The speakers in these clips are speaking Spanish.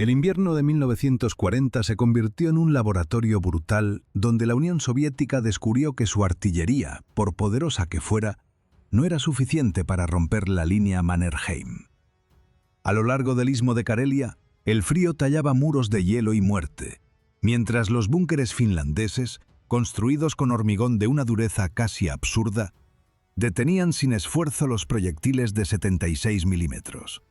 El invierno de 1940 se convirtió en un laboratorio brutal donde la Unión Soviética descubrió que su artillería, por poderosa que fuera, no era suficiente para romper la línea Mannerheim. A lo largo del istmo de Karelia, el frío tallaba muros de hielo y muerte, mientras los búnkeres finlandeses, construidos con hormigón de una dureza casi absurda, detenían sin esfuerzo los proyectiles de 76 milímetros.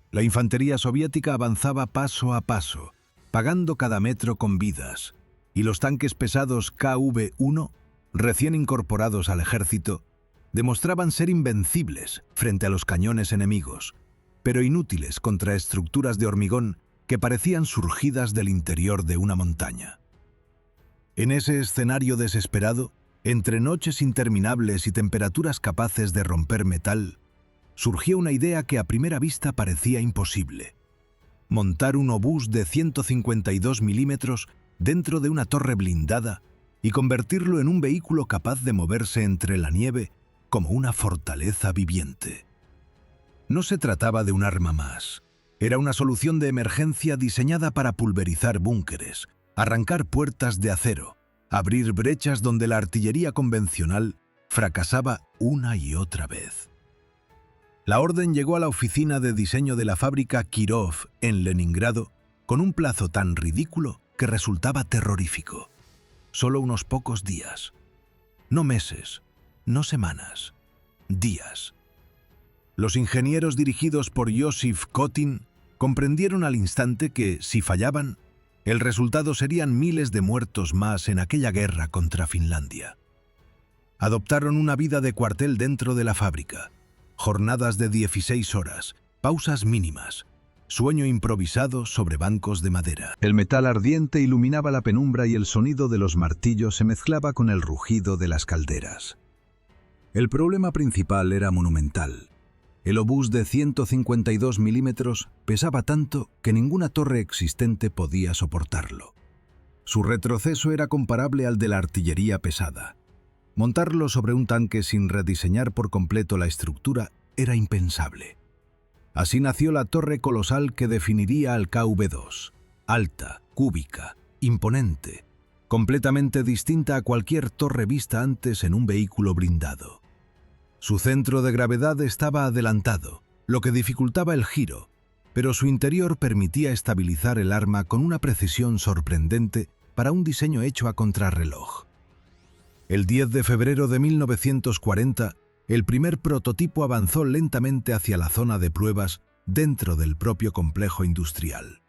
La infantería soviética avanzaba paso a paso, pagando cada metro con vidas, y los tanques pesados KV-1, recién incorporados al ejército, demostraban ser invencibles frente a los cañones enemigos, pero inútiles contra estructuras de hormigón que parecían surgidas del interior de una montaña. En ese escenario desesperado, entre noches interminables y temperaturas capaces de romper metal, surgió una idea que a primera vista parecía imposible: montar un obús de 152 milímetros dentro de una torre blindada y convertirlo en un vehículo capaz de moverse entre la nieve como una fortaleza viviente. No se trataba de un arma más. Era una solución de emergencia diseñada para pulverizar búnkeres, arrancar puertas de acero, abrir brechas donde la artillería convencional fracasaba una y otra vez. La orden llegó a la oficina de diseño de la fábrica Kirov en Leningrado con un plazo tan ridículo que resultaba terrorífico. Solo unos pocos días. No meses, no semanas, días. Los ingenieros dirigidos por Yosif Kotin comprendieron al instante que, si fallaban, el resultado serían miles de muertos más en aquella guerra contra Finlandia. Adoptaron una vida de cuartel dentro de la fábrica. Jornadas de 16 horas, pausas mínimas, sueño improvisado sobre bancos de madera. El metal ardiente iluminaba la penumbra y el sonido de los martillos se mezclaba con el rugido de las calderas. El problema principal era monumental. El obús de 152 milímetros pesaba tanto que ninguna torre existente podía soportarlo. Su retroceso era comparable al de la artillería pesada. Montarlo sobre un tanque sin rediseñar por completo la estructura era impensable. Así nació la torre colosal que definiría al KV-2, alta, cúbica, imponente, completamente distinta a cualquier torre vista antes en un vehículo blindado. Su centro de gravedad estaba adelantado, lo que dificultaba el giro, pero su interior permitía estabilizar el arma con una precisión sorprendente para un diseño hecho a contrarreloj. El 10 de febrero de 1940, el primer prototipo avanzó lentamente hacia la zona de pruebas dentro del propio complejo industrial.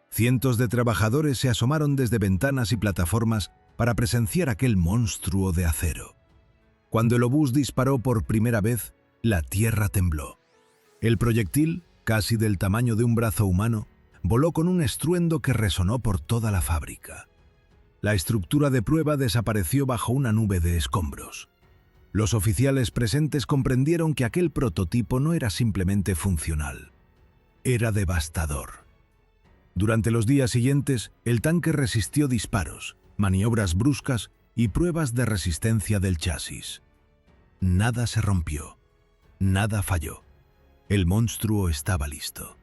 Cientos de trabajadores se asomaron desde ventanas y plataformas para presenciar aquel monstruo de acero. Cuando el obús disparó por primera vez, la tierra tembló. El proyectil, casi del tamaño de un brazo humano, voló con un estruendo que resonó por toda la fábrica. La estructura de prueba desapareció bajo una nube de escombros. Los oficiales presentes comprendieron que aquel prototipo no era simplemente funcional. Era devastador. Durante los días siguientes, el tanque resistió disparos, maniobras bruscas y pruebas de resistencia del chasis. Nada se rompió. Nada falló. El monstruo estaba listo.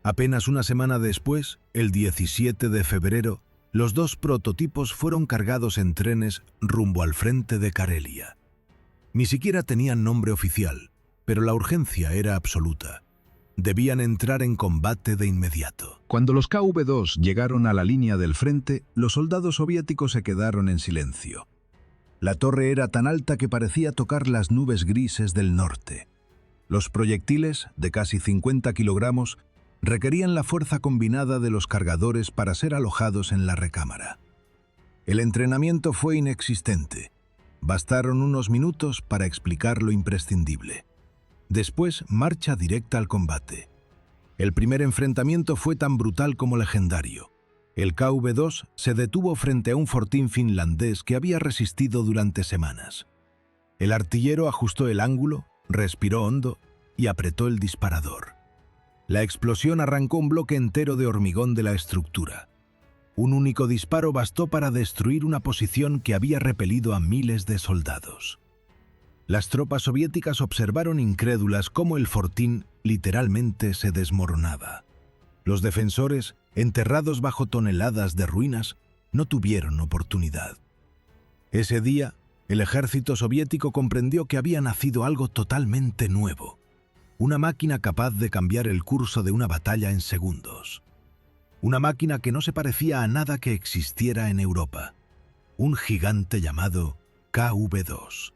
Apenas una semana después, el 17 de febrero, los dos prototipos fueron cargados en trenes rumbo al frente de Karelia. Ni siquiera tenían nombre oficial, pero la urgencia era absoluta. Debían entrar en combate de inmediato. Cuando los KV-2 llegaron a la línea del frente, los soldados soviéticos se quedaron en silencio. La torre era tan alta que parecía tocar las nubes grises del norte. Los proyectiles, de casi 50 kilogramos, requerían la fuerza combinada de los cargadores para ser alojados en la recámara. El entrenamiento fue inexistente. Bastaron unos minutos para explicar lo imprescindible. Después, marcha directa al combate. El primer enfrentamiento fue tan brutal como legendario. El KV-2 se detuvo frente a un fortín finlandés que había resistido durante semanas. El artillero ajustó el ángulo, respiró hondo y apretó el disparador. La explosión arrancó un bloque entero de hormigón de la estructura. Un único disparo bastó para destruir una posición que había repelido a miles de soldados. Las tropas soviéticas observaron incrédulas cómo el fortín literalmente se desmoronaba. Los defensores, enterrados bajo toneladas de ruinas, no tuvieron oportunidad. Ese día, el ejército soviético comprendió que había nacido algo totalmente nuevo, una máquina capaz de cambiar el curso de una batalla en segundos. Una máquina que no se parecía a nada que existiera en Europa. Un gigante llamado KV-2.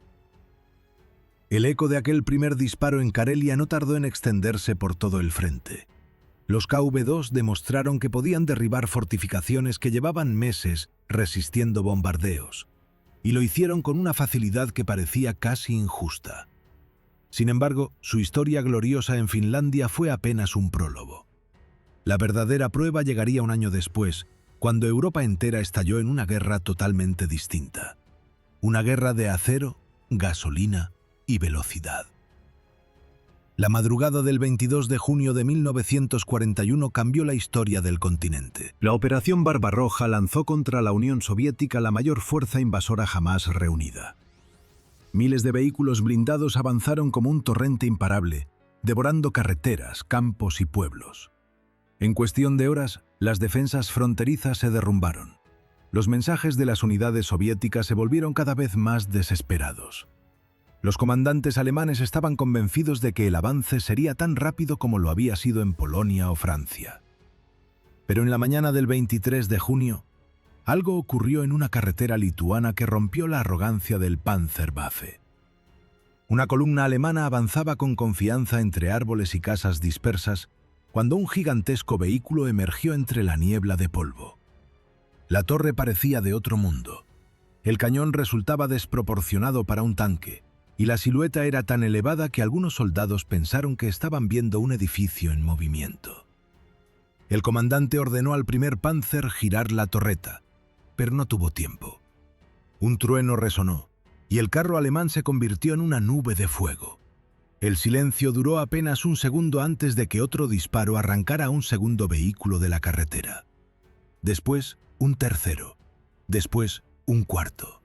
El eco de aquel primer disparo en Karelia no tardó en extenderse por todo el frente. Los KV-2 demostraron que podían derribar fortificaciones que llevaban meses resistiendo bombardeos, y lo hicieron con una facilidad que parecía casi injusta. Sin embargo, su historia gloriosa en Finlandia fue apenas un prólogo. La verdadera prueba llegaría un año después, cuando Europa entera estalló en una guerra totalmente distinta. Una guerra de acero, gasolina y velocidad. La madrugada del 22 de junio de 1941 cambió la historia del continente. La Operación Barbarroja lanzó contra la Unión Soviética la mayor fuerza invasora jamás reunida. Miles de vehículos blindados avanzaron como un torrente imparable, devorando carreteras, campos y pueblos. En cuestión de horas, las defensas fronterizas se derrumbaron. Los mensajes de las unidades soviéticas se volvieron cada vez más desesperados. Los comandantes alemanes estaban convencidos de que el avance sería tan rápido como lo había sido en Polonia o Francia. Pero en la mañana del 23 de junio, algo ocurrió en una carretera lituana que rompió la arrogancia del Panzerwaffe. Una columna alemana avanzaba con confianza entre árboles y casas dispersas cuando un gigantesco vehículo emergió entre la niebla de polvo. La torre parecía de otro mundo. El cañón resultaba desproporcionado para un tanque, y la silueta era tan elevada que algunos soldados pensaron que estaban viendo un edificio en movimiento. El comandante ordenó al primer Panzer girar la torreta, pero no tuvo tiempo. Un trueno resonó, y el carro alemán se convirtió en una nube de fuego. El silencio duró apenas un segundo antes de que otro disparo arrancara a un segundo vehículo de la carretera. Después, un tercero. Después, un cuarto.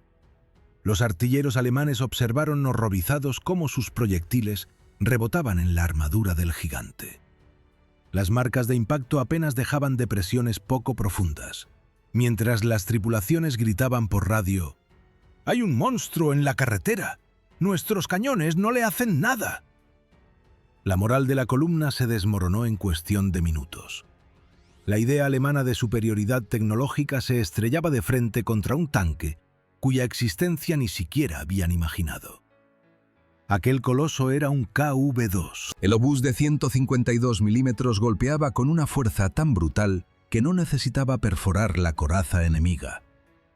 Los artilleros alemanes observaron horrorizados cómo sus proyectiles rebotaban en la armadura del gigante. Las marcas de impacto apenas dejaban depresiones poco profundas, mientras las tripulaciones gritaban por radio: «¡Hay un monstruo en la carretera! ¡Nuestros cañones no le hacen nada!». La moral de la columna se desmoronó en cuestión de minutos. La idea alemana de superioridad tecnológica se estrellaba de frente contra un tanque cuya existencia ni siquiera habían imaginado. Aquel coloso era un KV-2. El obús de 152 milímetros golpeaba con una fuerza tan brutal que no necesitaba perforar la coraza enemiga.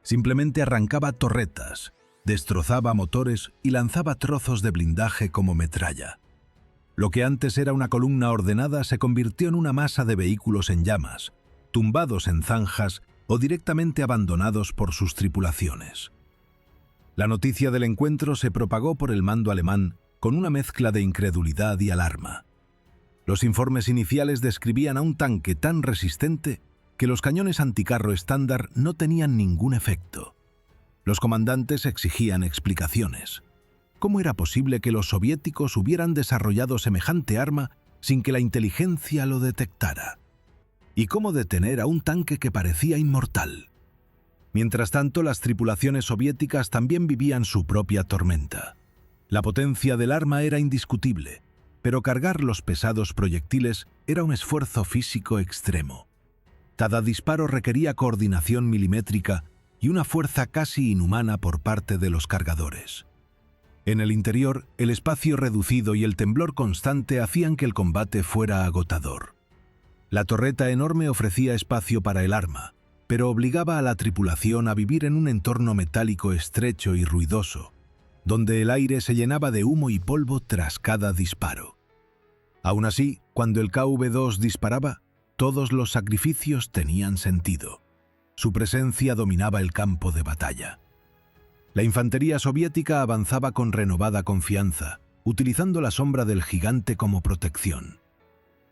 Simplemente arrancaba torretas, destrozaba motores y lanzaba trozos de blindaje como metralla. Lo que antes era una columna ordenada se convirtió en una masa de vehículos en llamas, tumbados en zanjas o directamente abandonados por sus tripulaciones. La noticia del encuentro se propagó por el mando alemán con una mezcla de incredulidad y alarma. Los informes iniciales describían a un tanque tan resistente que los cañones anticarro estándar no tenían ningún efecto. Los comandantes exigían explicaciones. ¿Cómo era posible que los soviéticos hubieran desarrollado semejante arma sin que la inteligencia lo detectara? ¿Y cómo detener a un tanque que parecía inmortal? Mientras tanto, las tripulaciones soviéticas también vivían su propia tormenta. La potencia del arma era indiscutible, pero cargar los pesados proyectiles era un esfuerzo físico extremo. Cada disparo requería coordinación milimétrica y una fuerza casi inhumana por parte de los cargadores. En el interior, el espacio reducido y el temblor constante hacían que el combate fuera agotador. La torreta enorme ofrecía espacio para el arma, pero obligaba a la tripulación a vivir en un entorno metálico estrecho y ruidoso, donde el aire se llenaba de humo y polvo tras cada disparo. Aún así, cuando el KV-2 disparaba, todos los sacrificios tenían sentido. Su presencia dominaba el campo de batalla. La infantería soviética avanzaba con renovada confianza, utilizando la sombra del gigante como protección.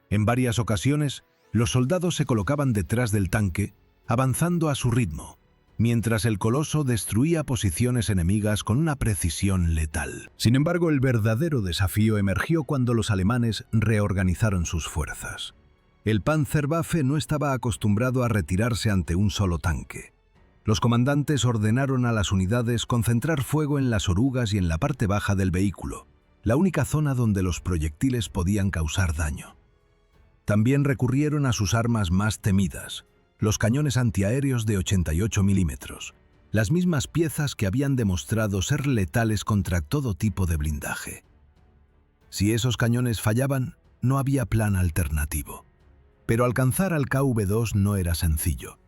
En varias ocasiones, los soldados se colocaban detrás del tanque, avanzando a su ritmo, mientras el coloso destruía posiciones enemigas con una precisión letal. Sin embargo, el verdadero desafío emergió cuando los alemanes reorganizaron sus fuerzas. El Panzerwaffe no estaba acostumbrado a retirarse ante un solo tanque. Los comandantes ordenaron a las unidades concentrar fuego en las orugas y en la parte baja del vehículo, la única zona donde los proyectiles podían causar daño. También recurrieron a sus armas más temidas, los cañones antiaéreos de 88 milímetros, las mismas piezas que habían demostrado ser letales contra todo tipo de blindaje. Si esos cañones fallaban, no había plan alternativo. Pero alcanzar al KV-2 no era sencillo.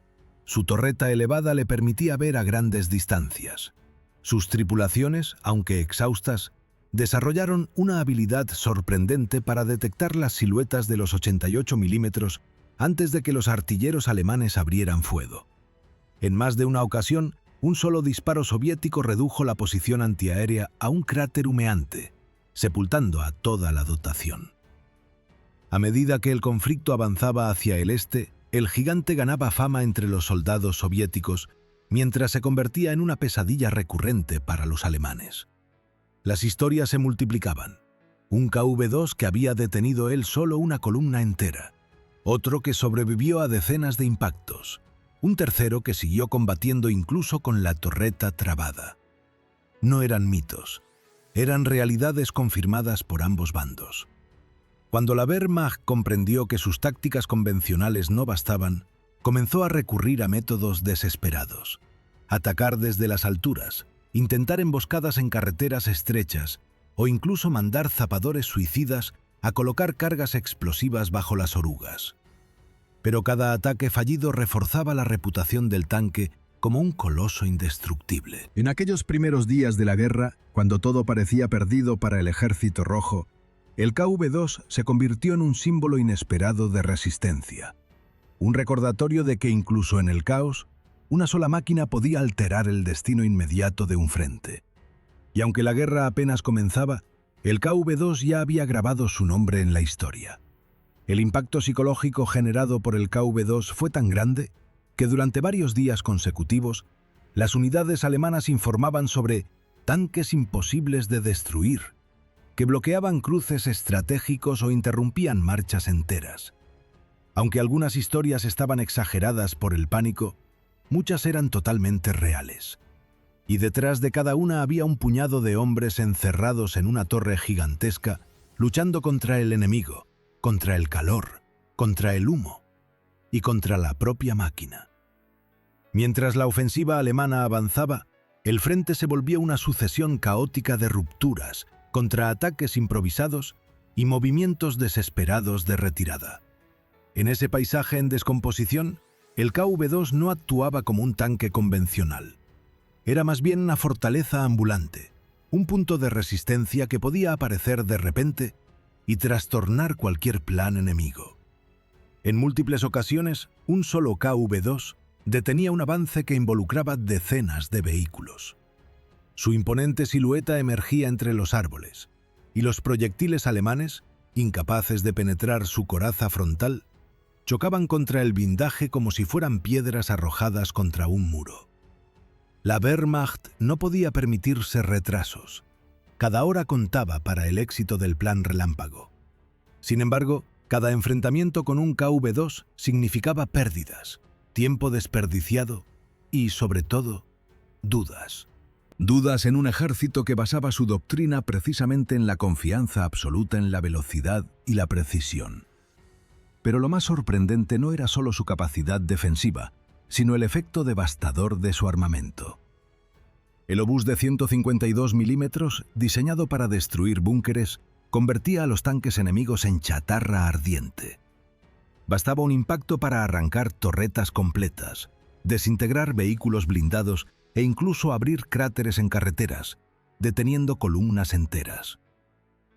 Su torreta elevada le permitía ver a grandes distancias. Sus tripulaciones, aunque exhaustas, desarrollaron una habilidad sorprendente para detectar las siluetas de los 88 milímetros antes de que los artilleros alemanes abrieran fuego. En más de una ocasión, un solo disparo soviético redujo la posición antiaérea a un cráter humeante, sepultando a toda la dotación. A medida que el conflicto avanzaba hacia el este, el gigante ganaba fama entre los soldados soviéticos, mientras se convertía en una pesadilla recurrente para los alemanes. Las historias se multiplicaban. Un KV-2 que había detenido él solo una columna entera, otro que sobrevivió a decenas de impactos, un tercero que siguió combatiendo incluso con la torreta trabada. No eran mitos, eran realidades confirmadas por ambos bandos. Cuando la Wehrmacht comprendió que sus tácticas convencionales no bastaban, comenzó a recurrir a métodos desesperados. Atacar desde las alturas, intentar emboscadas en carreteras estrechas o incluso mandar zapadores suicidas a colocar cargas explosivas bajo las orugas. Pero cada ataque fallido reforzaba la reputación del tanque como un coloso indestructible. En aquellos primeros días de la guerra, cuando todo parecía perdido para el Ejército Rojo, el KV-2 se convirtió en un símbolo inesperado de resistencia. Un recordatorio de que incluso en el caos, una sola máquina podía alterar el destino inmediato de un frente. Y aunque la guerra apenas comenzaba, el KV-2 ya había grabado su nombre en la historia. El impacto psicológico generado por el KV-2 fue tan grande que durante varios días consecutivos, las unidades alemanas informaban sobre tanques imposibles de destruir, que bloqueaban cruces estratégicos o interrumpían marchas enteras. Aunque algunas historias estaban exageradas por el pánico, muchas eran totalmente reales. Y detrás de cada una había un puñado de hombres encerrados en una torre gigantesca, luchando contra el enemigo, contra el calor, contra el humo y contra la propia máquina. Mientras la ofensiva alemana avanzaba, el frente se volvió una sucesión caótica de rupturas, contraataques improvisados y movimientos desesperados de retirada. En ese paisaje en descomposición, el KV-2 no actuaba como un tanque convencional. Era más bien una fortaleza ambulante, un punto de resistencia que podía aparecer de repente y trastornar cualquier plan enemigo. En múltiples ocasiones, un solo KV-2 detenía un avance que involucraba decenas de vehículos. Su imponente silueta emergía entre los árboles, y los proyectiles alemanes, incapaces de penetrar su coraza frontal, chocaban contra el blindaje como si fueran piedras arrojadas contra un muro. La Wehrmacht no podía permitirse retrasos. Cada hora contaba para el éxito del plan relámpago. Sin embargo, cada enfrentamiento con un KV-2 significaba pérdidas, tiempo desperdiciado y, sobre todo, dudas. Dudas en un ejército que basaba su doctrina precisamente en la confianza absoluta en la velocidad y la precisión. Pero lo más sorprendente no era solo su capacidad defensiva, sino el efecto devastador de su armamento. El obús de 152 milímetros, diseñado para destruir búnkeres, convertía a los tanques enemigos en chatarra ardiente. Bastaba un impacto para arrancar torretas completas, desintegrar vehículos blindados e incluso abrir cráteres en carreteras, deteniendo columnas enteras.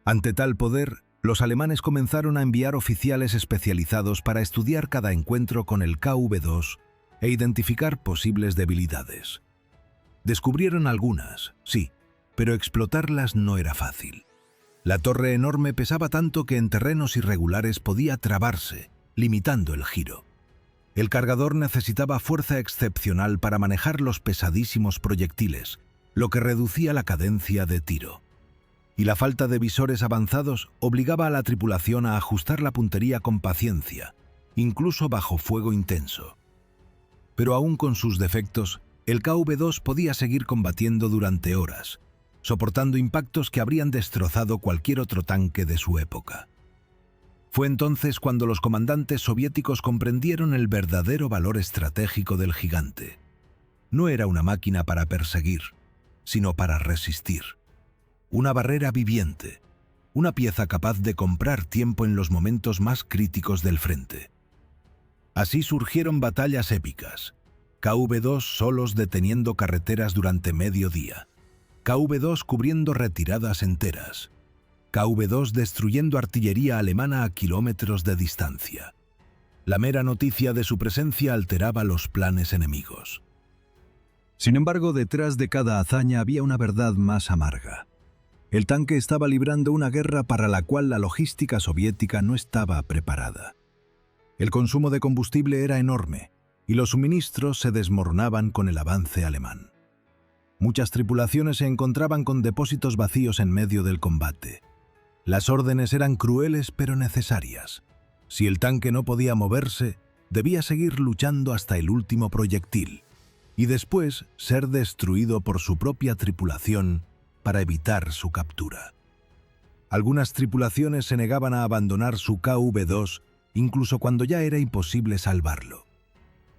Ante tal poder, los alemanes comenzaron a enviar oficiales especializados para estudiar cada encuentro con el KV-2 e identificar posibles debilidades. Descubrieron algunas, sí, pero explotarlas no era fácil. La torre enorme pesaba tanto que en terrenos irregulares podía trabarse, limitando el giro. El cargador necesitaba fuerza excepcional para manejar los pesadísimos proyectiles, lo que reducía la cadencia de tiro. Y la falta de visores avanzados obligaba a la tripulación a ajustar la puntería con paciencia, incluso bajo fuego intenso. Pero aún con sus defectos, el KV-2 podía seguir combatiendo durante horas, soportando impactos que habrían destrozado cualquier otro tanque de su época. Fue entonces cuando los comandantes soviéticos comprendieron el verdadero valor estratégico del gigante. No era una máquina para perseguir, sino para resistir. Una barrera viviente, una pieza capaz de comprar tiempo en los momentos más críticos del frente. Así surgieron batallas épicas. KV-2 solos deteniendo carreteras durante medio día. KV-2 cubriendo retiradas enteras. KV-2 destruyendo artillería alemana a kilómetros de distancia. La mera noticia de su presencia alteraba los planes enemigos. Sin embargo, detrás de cada hazaña había una verdad más amarga. El tanque estaba librando una guerra para la cual la logística soviética no estaba preparada. El consumo de combustible era enorme y los suministros se desmoronaban con el avance alemán. Muchas tripulaciones se encontraban con depósitos vacíos en medio del combate. Las órdenes eran crueles pero necesarias. Si el tanque no podía moverse, debía seguir luchando hasta el último proyectil y después ser destruido por su propia tripulación para evitar su captura. Algunas tripulaciones se negaban a abandonar su KV-2 incluso cuando ya era imposible salvarlo.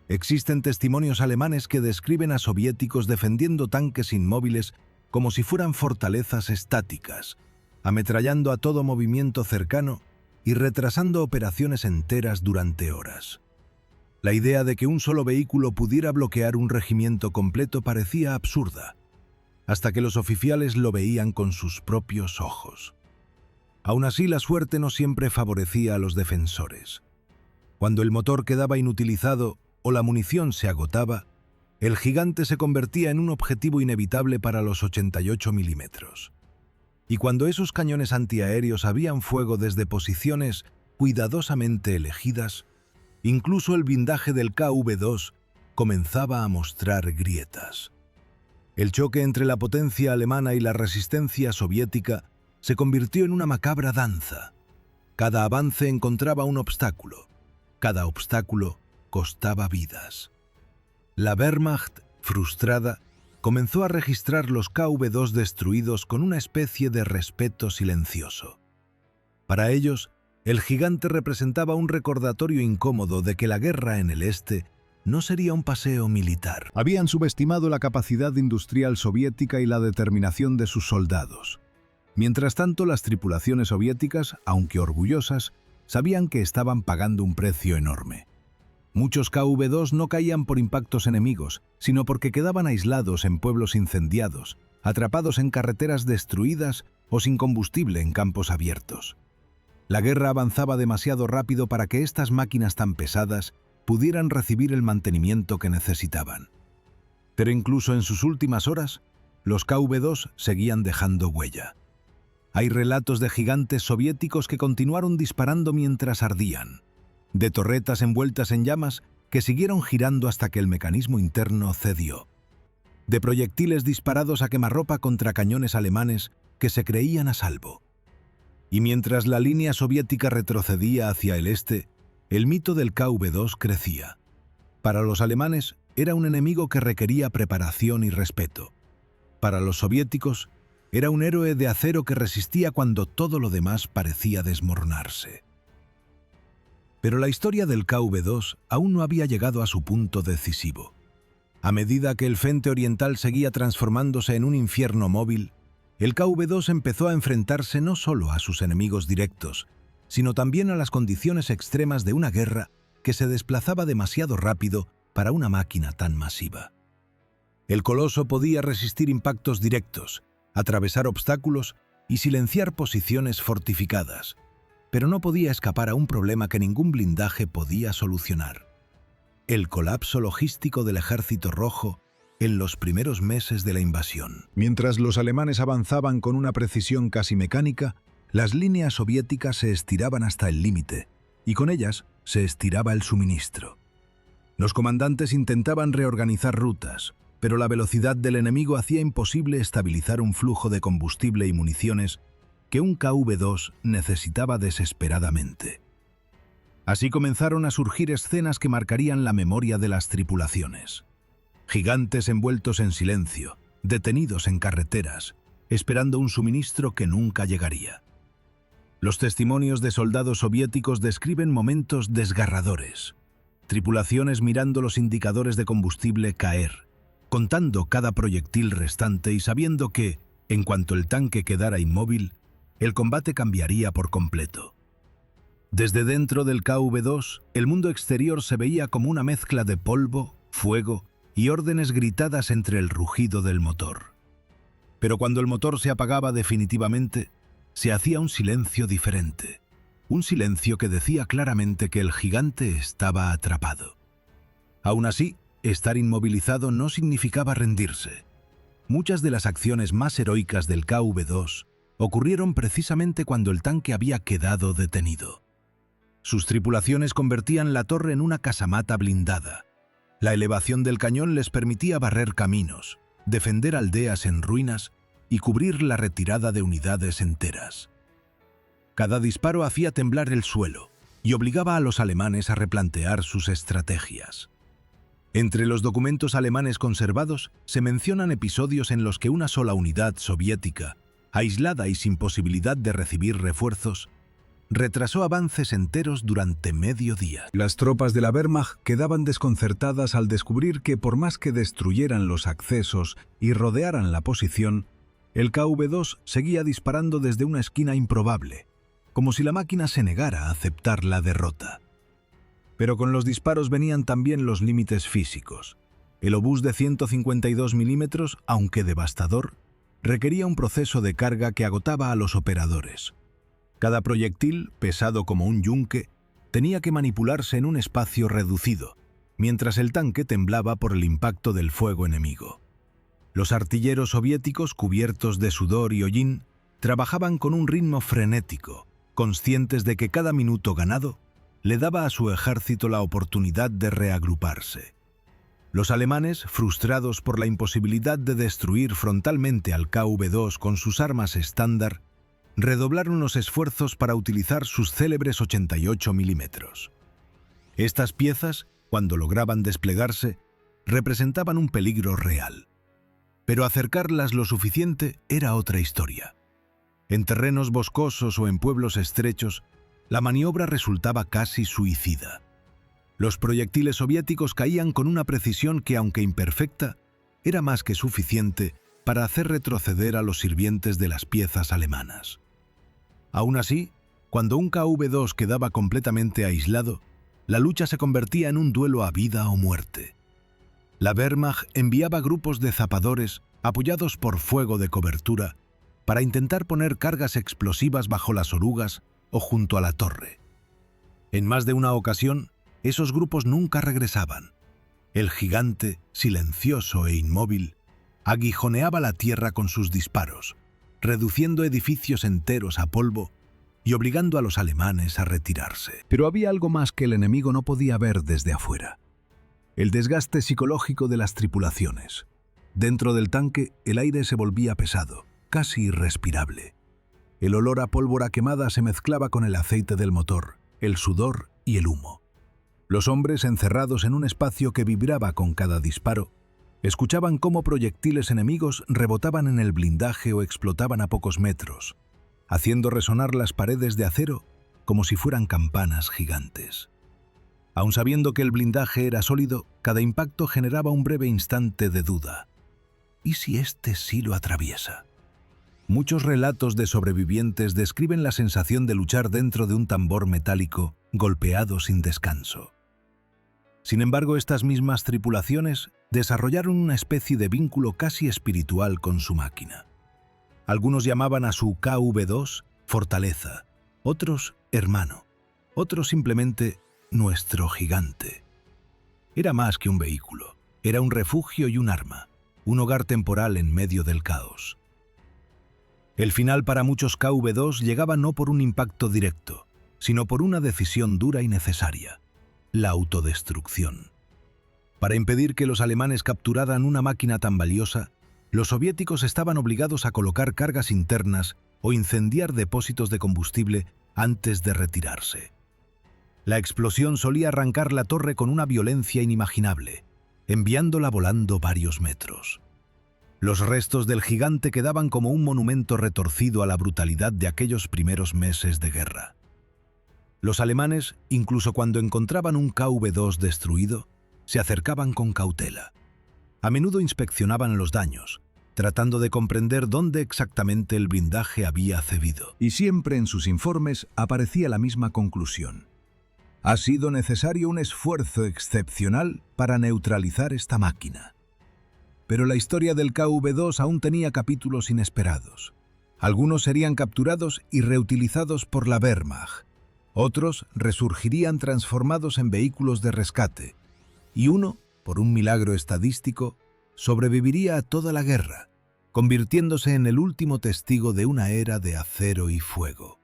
Existen testimonios alemanes que describen a soviéticos defendiendo tanques inmóviles como si fueran fortalezas estáticas, ametrallando a todo movimiento cercano y retrasando operaciones enteras durante horas. La idea de que un solo vehículo pudiera bloquear un regimiento completo parecía absurda, hasta que los oficiales lo veían con sus propios ojos. Aún así, la suerte no siempre favorecía a los defensores. Cuando el motor quedaba inutilizado o la munición se agotaba, el gigante se convertía en un objetivo inevitable para los 88 milímetros. Y cuando esos cañones antiaéreos abrían fuego desde posiciones cuidadosamente elegidas, incluso el blindaje del KV-2 comenzaba a mostrar grietas. El choque entre la potencia alemana y la resistencia soviética se convirtió en una macabra danza. Cada avance encontraba un obstáculo. Cada obstáculo costaba vidas. La Wehrmacht, frustrada, comenzó a registrar los KV-2 destruidos con una especie de respeto silencioso. Para ellos, el gigante representaba un recordatorio incómodo de que la guerra en el este no sería un paseo militar. Habían subestimado la capacidad industrial soviética y la determinación de sus soldados. Mientras tanto, las tripulaciones soviéticas, aunque orgullosas, sabían que estaban pagando un precio enorme. Muchos KV-2 no caían por impactos enemigos, sino porque quedaban aislados en pueblos incendiados, atrapados en carreteras destruidas o sin combustible en campos abiertos. La guerra avanzaba demasiado rápido para que estas máquinas tan pesadas pudieran recibir el mantenimiento que necesitaban. Pero incluso en sus últimas horas, los KV-2 seguían dejando huella. Hay relatos de gigantes soviéticos que continuaron disparando mientras ardían, de torretas envueltas en llamas que siguieron girando hasta que el mecanismo interno cedió, de proyectiles disparados a quemarropa contra cañones alemanes que se creían a salvo. Y mientras la línea soviética retrocedía hacia el este, el mito del KV-2 crecía. Para los alemanes era un enemigo que requería preparación y respeto. Para los soviéticos era un héroe de acero que resistía cuando todo lo demás parecía desmoronarse. Pero la historia del KV-2 aún no había llegado a su punto decisivo. A medida que el frente oriental seguía transformándose en un infierno móvil, el KV-2 empezó a enfrentarse no solo a sus enemigos directos, sino también a las condiciones extremas de una guerra que se desplazaba demasiado rápido para una máquina tan masiva. El coloso podía resistir impactos directos, atravesar obstáculos y silenciar posiciones fortificadas, pero no podía escapar a un problema que ningún blindaje podía solucionar: el colapso logístico del Ejército Rojo en los primeros meses de la invasión. Mientras los alemanes avanzaban con una precisión casi mecánica, las líneas soviéticas se estiraban hasta el límite, y con ellas se estiraba el suministro. Los comandantes intentaban reorganizar rutas, pero la velocidad del enemigo hacía imposible estabilizar un flujo de combustible y municiones que un KV-2 necesitaba desesperadamente. Así comenzaron a surgir escenas que marcarían la memoria de las tripulaciones. Gigantes envueltos en silencio, detenidos en carreteras, esperando un suministro que nunca llegaría. Los testimonios de soldados soviéticos describen momentos desgarradores. Tripulaciones mirando los indicadores de combustible caer, contando cada proyectil restante y sabiendo que, en cuanto el tanque quedara inmóvil, el combate cambiaría por completo. Desde dentro del KV-2, el mundo exterior se veía como una mezcla de polvo, fuego y órdenes gritadas entre el rugido del motor. Pero cuando el motor se apagaba definitivamente, se hacía un silencio diferente. Un silencio que decía claramente que el gigante estaba atrapado. Aún así, estar inmovilizado no significaba rendirse. Muchas de las acciones más heroicas del KV-2 ocurrieron precisamente cuando el tanque había quedado detenido. Sus tripulaciones convertían la torre en una casamata blindada. La elevación del cañón les permitía barrer caminos, defender aldeas en ruinas y cubrir la retirada de unidades enteras. Cada disparo hacía temblar el suelo y obligaba a los alemanes a replantear sus estrategias. Entre los documentos alemanes conservados se mencionan episodios en los que una sola unidad soviética, aislada y sin posibilidad de recibir refuerzos, retrasó avances enteros durante medio día. Las tropas de la Wehrmacht quedaban desconcertadas al descubrir que por más que destruyeran los accesos y rodearan la posición, el KV-2 seguía disparando desde una esquina improbable, como si la máquina se negara a aceptar la derrota. Pero con los disparos venían también los límites físicos. El obús de 152 milímetros, aunque devastador, requería un proceso de carga que agotaba a los operadores. Cada proyectil, pesado como un yunque, tenía que manipularse en un espacio reducido, mientras el tanque temblaba por el impacto del fuego enemigo. Los artilleros soviéticos, cubiertos de sudor y hollín, trabajaban con un ritmo frenético, conscientes de que cada minuto ganado le daba a su ejército la oportunidad de reagruparse. Los alemanes, frustrados por la imposibilidad de destruir frontalmente al KV-2 con sus armas estándar, redoblaron los esfuerzos para utilizar sus célebres 88 milímetros. Estas piezas, cuando lograban desplegarse, representaban un peligro real. Pero acercarlas lo suficiente era otra historia. En terrenos boscosos o en pueblos estrechos, la maniobra resultaba casi suicida. Los proyectiles soviéticos caían con una precisión que, aunque imperfecta, era más que suficiente para hacer retroceder a los sirvientes de las piezas alemanas. Aún así, cuando un KV-2 quedaba completamente aislado, la lucha se convertía en un duelo a vida o muerte. La Wehrmacht enviaba grupos de zapadores, apoyados por fuego de cobertura, para intentar poner cargas explosivas bajo las orugas o junto a la torre. En más de una ocasión, esos grupos nunca regresaban. El gigante, silencioso e inmóvil, aguijoneaba la tierra con sus disparos, reduciendo edificios enteros a polvo y obligando a los alemanes a retirarse. Pero había algo más que el enemigo no podía ver desde afuera: el desgaste psicológico de las tripulaciones. Dentro del tanque, el aire se volvía pesado, casi irrespirable. El olor a pólvora quemada se mezclaba con el aceite del motor, el sudor y el humo. Los hombres, encerrados en un espacio que vibraba con cada disparo, escuchaban cómo proyectiles enemigos rebotaban en el blindaje o explotaban a pocos metros, haciendo resonar las paredes de acero como si fueran campanas gigantes. Aun sabiendo que el blindaje era sólido, cada impacto generaba un breve instante de duda. ¿Y si este sí lo atraviesa? Muchos relatos de sobrevivientes describen la sensación de luchar dentro de un tambor metálico golpeado sin descanso. Sin embargo, estas mismas tripulaciones desarrollaron una especie de vínculo casi espiritual con su máquina. Algunos llamaban a su KV-2 fortaleza, otros hermano, otros simplemente nuestro gigante. Era más que un vehículo, era un refugio y un arma, un hogar temporal en medio del caos. El final para muchos KV-2 llegaba no por un impacto directo, sino por una decisión dura y necesaria: la autodestrucción. Para impedir que los alemanes capturaran una máquina tan valiosa, los soviéticos estaban obligados a colocar cargas internas o incendiar depósitos de combustible antes de retirarse. La explosión solía arrancar la torre con una violencia inimaginable, enviándola volando varios metros. Los restos del gigante quedaban como un monumento retorcido a la brutalidad de aquellos primeros meses de guerra. Los alemanes, incluso cuando encontraban un KV-2 destruido, se acercaban con cautela. A menudo inspeccionaban los daños, tratando de comprender dónde exactamente el blindaje había cedido. Y siempre en sus informes aparecía la misma conclusión. Ha sido necesario un esfuerzo excepcional para neutralizar esta máquina. Pero la historia del KV-2 aún tenía capítulos inesperados. Algunos serían capturados y reutilizados por la Wehrmacht. Otros resurgirían transformados en vehículos de rescate. Y uno, por un milagro estadístico, sobreviviría a toda la guerra, convirtiéndose en el último testigo de una era de acero y fuego.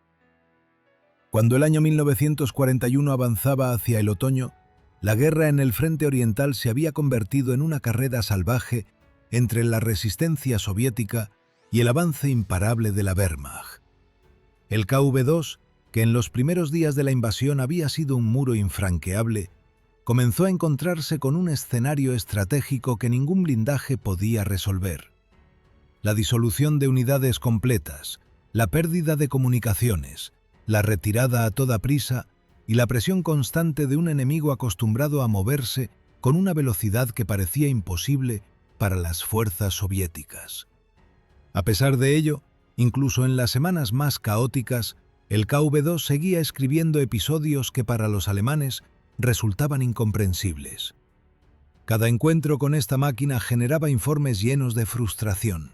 Cuando el año 1941 avanzaba hacia el otoño, la guerra en el frente oriental se había convertido en una carrera salvaje entre la resistencia soviética y el avance imparable de la Wehrmacht. El KV-2, que en los primeros días de la invasión había sido un muro infranqueable, comenzó a encontrarse con un escenario estratégico que ningún blindaje podía resolver. La disolución de unidades completas, la pérdida de comunicaciones, la retirada a toda prisa y la presión constante de un enemigo acostumbrado a moverse con una velocidad que parecía imposible para las fuerzas soviéticas. A pesar de ello, incluso en las semanas más caóticas, el KV-2 seguía escribiendo episodios que para los alemanes resultaban incomprensibles. Cada encuentro con esta máquina generaba informes llenos de frustración.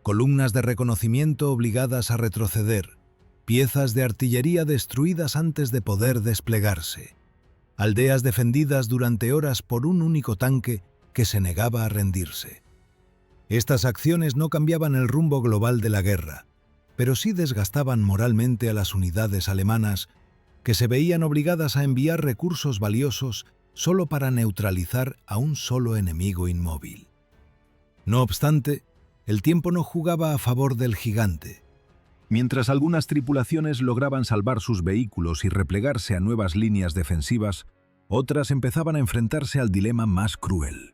Columnas de reconocimiento obligadas a retroceder, piezas de artillería destruidas antes de poder desplegarse, aldeas defendidas durante horas por un único tanque que se negaba a rendirse. Estas acciones no cambiaban el rumbo global de la guerra, pero sí desgastaban moralmente a las unidades alemanas que se veían obligadas a enviar recursos valiosos solo para neutralizar a un solo enemigo inmóvil. No obstante, el tiempo no jugaba a favor del gigante. Mientras algunas tripulaciones lograban salvar sus vehículos y replegarse a nuevas líneas defensivas, otras empezaban a enfrentarse al dilema más cruel: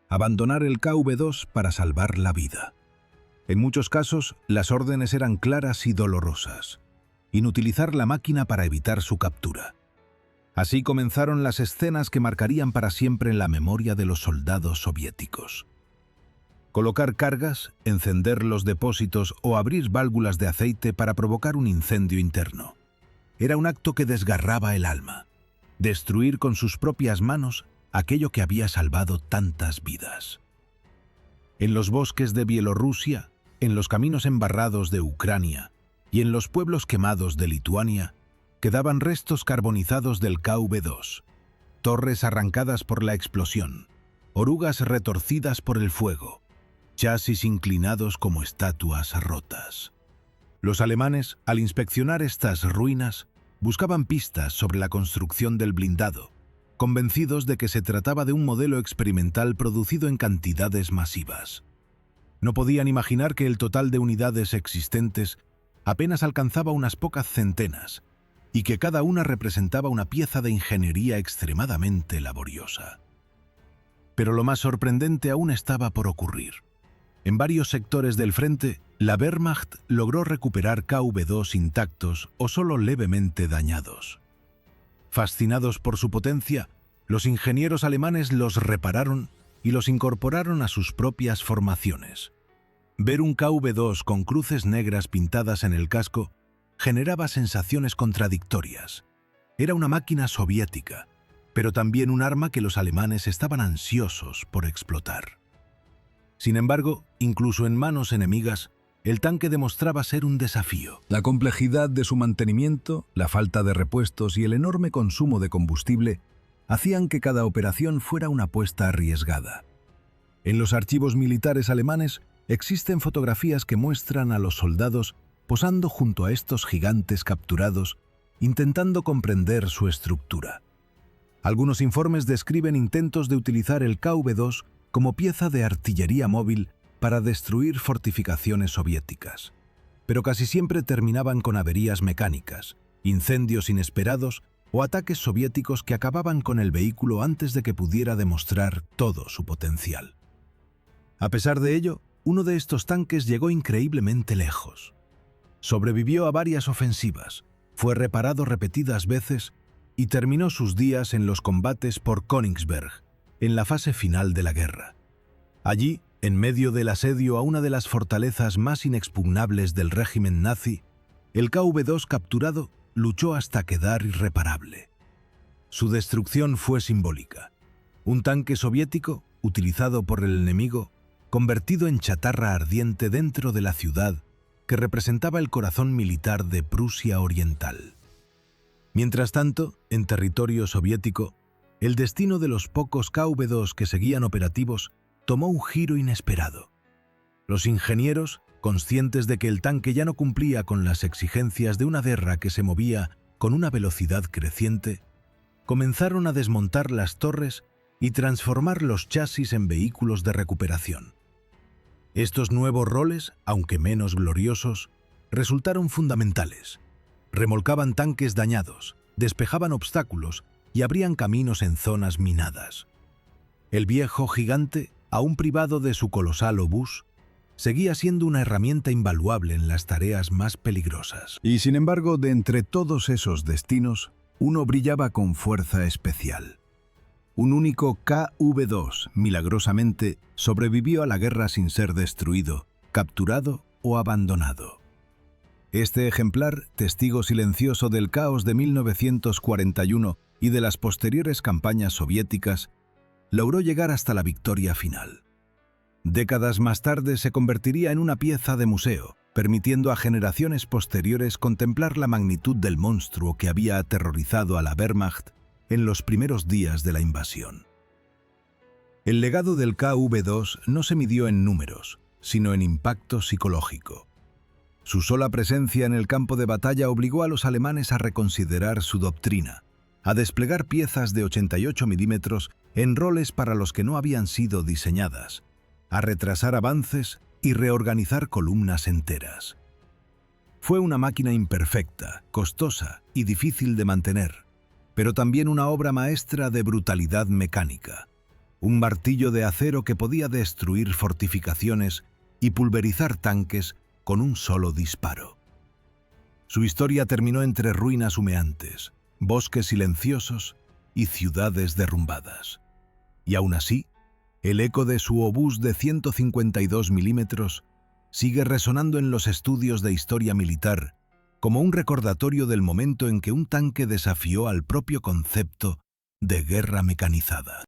abandonar el KV-2 para salvar la vida. En muchos casos, las órdenes eran claras y dolorosas: inutilizar la máquina para evitar su captura. Así comenzaron las escenas que marcarían para siempre la memoria de los soldados soviéticos. Colocar cargas, encender los depósitos o abrir válvulas de aceite para provocar un incendio interno. Era un acto que desgarraba el alma. Destruir con sus propias manos aquello que había salvado tantas vidas. En los bosques de Bielorrusia, en los caminos embarrados de Ucrania y en los pueblos quemados de Lituania, quedaban restos carbonizados del KV-2, torres arrancadas por la explosión, orugas retorcidas por el fuego, chasis inclinados como estatuas rotas. Los alemanes, al inspeccionar estas ruinas, buscaban pistas sobre la construcción del blindado, convencidos de que se trataba de un modelo experimental producido en cantidades masivas. No podían imaginar que el total de unidades existentes apenas alcanzaba unas pocas centenas, y que cada una representaba una pieza de ingeniería extremadamente laboriosa. Pero lo más sorprendente aún estaba por ocurrir. En varios sectores del frente, la Wehrmacht logró recuperar KV-2 intactos o solo levemente dañados. Fascinados por su potencia, los ingenieros alemanes los repararon y los incorporaron a sus propias formaciones. Ver un KV-2 con cruces negras pintadas en el casco generaba sensaciones contradictorias. Era una máquina soviética, pero también un arma que los alemanes estaban ansiosos por explotar. Sin embargo, incluso en manos enemigas, el tanque demostraba ser un desafío. La complejidad de su mantenimiento, la falta de repuestos y el enorme consumo de combustible hacían que cada operación fuera una apuesta arriesgada. En los archivos militares alemanes existen fotografías que muestran a los soldados posando junto a estos gigantes capturados, intentando comprender su estructura. Algunos informes describen intentos de utilizar el KV-2 como pieza de artillería móvil para destruir fortificaciones soviéticas, pero casi siempre terminaban con averías mecánicas, incendios inesperados o ataques soviéticos que acababan con el vehículo antes de que pudiera demostrar todo su potencial. A pesar de ello, uno de estos tanques llegó increíblemente lejos. Sobrevivió a varias ofensivas, fue reparado repetidas veces y terminó sus días en los combates por Königsberg, en la fase final de la guerra. Allí, en medio del asedio a una de las fortalezas más inexpugnables del régimen nazi, el KV-2 capturado luchó hasta quedar irreparable. Su destrucción fue simbólica. Un tanque soviético, utilizado por el enemigo, convertido en chatarra ardiente dentro de la ciudad que representaba el corazón militar de Prusia Oriental. Mientras tanto, en territorio soviético, el destino de los pocos KV-2 que seguían operativos tomó un giro inesperado. Los ingenieros, conscientes de que el tanque ya no cumplía con las exigencias de una guerra que se movía con una velocidad creciente, comenzaron a desmontar las torres y transformar los chasis en vehículos de recuperación. Estos nuevos roles, aunque menos gloriosos, resultaron fundamentales. Remolcaban tanques dañados, despejaban obstáculos y abrían caminos en zonas minadas. El viejo gigante, aún privado de su colosal obús, seguía siendo una herramienta invaluable en las tareas más peligrosas. Y sin embargo, de entre todos esos destinos, uno brillaba con fuerza especial. Un único KV-2, milagrosamente, sobrevivió a la guerra sin ser destruido, capturado o abandonado. Este ejemplar, testigo silencioso del caos de 1941 y de las posteriores campañas soviéticas, logró llegar hasta la victoria final. Décadas más tarde se convertiría en una pieza de museo, permitiendo a generaciones posteriores contemplar la magnitud del monstruo que había aterrorizado a la Wehrmacht en los primeros días de la invasión. El legado del KV-2 no se midió en números, sino en impacto psicológico. Su sola presencia en el campo de batalla obligó a los alemanes a reconsiderar su doctrina, a desplegar piezas de 88 milímetros en roles para los que no habían sido diseñadas, a retrasar avances y reorganizar columnas enteras. Fue una máquina imperfecta, costosa y difícil de mantener, pero también una obra maestra de brutalidad mecánica, un martillo de acero que podía destruir fortificaciones y pulverizar tanques con un solo disparo. Su historia terminó entre ruinas humeantes, bosques silenciosos y ciudades derrumbadas. Y aún así, el eco de su obús de 152 milímetros sigue resonando en los estudios de historia militar como un recordatorio del momento en que un tanque desafió al propio concepto de guerra mecanizada.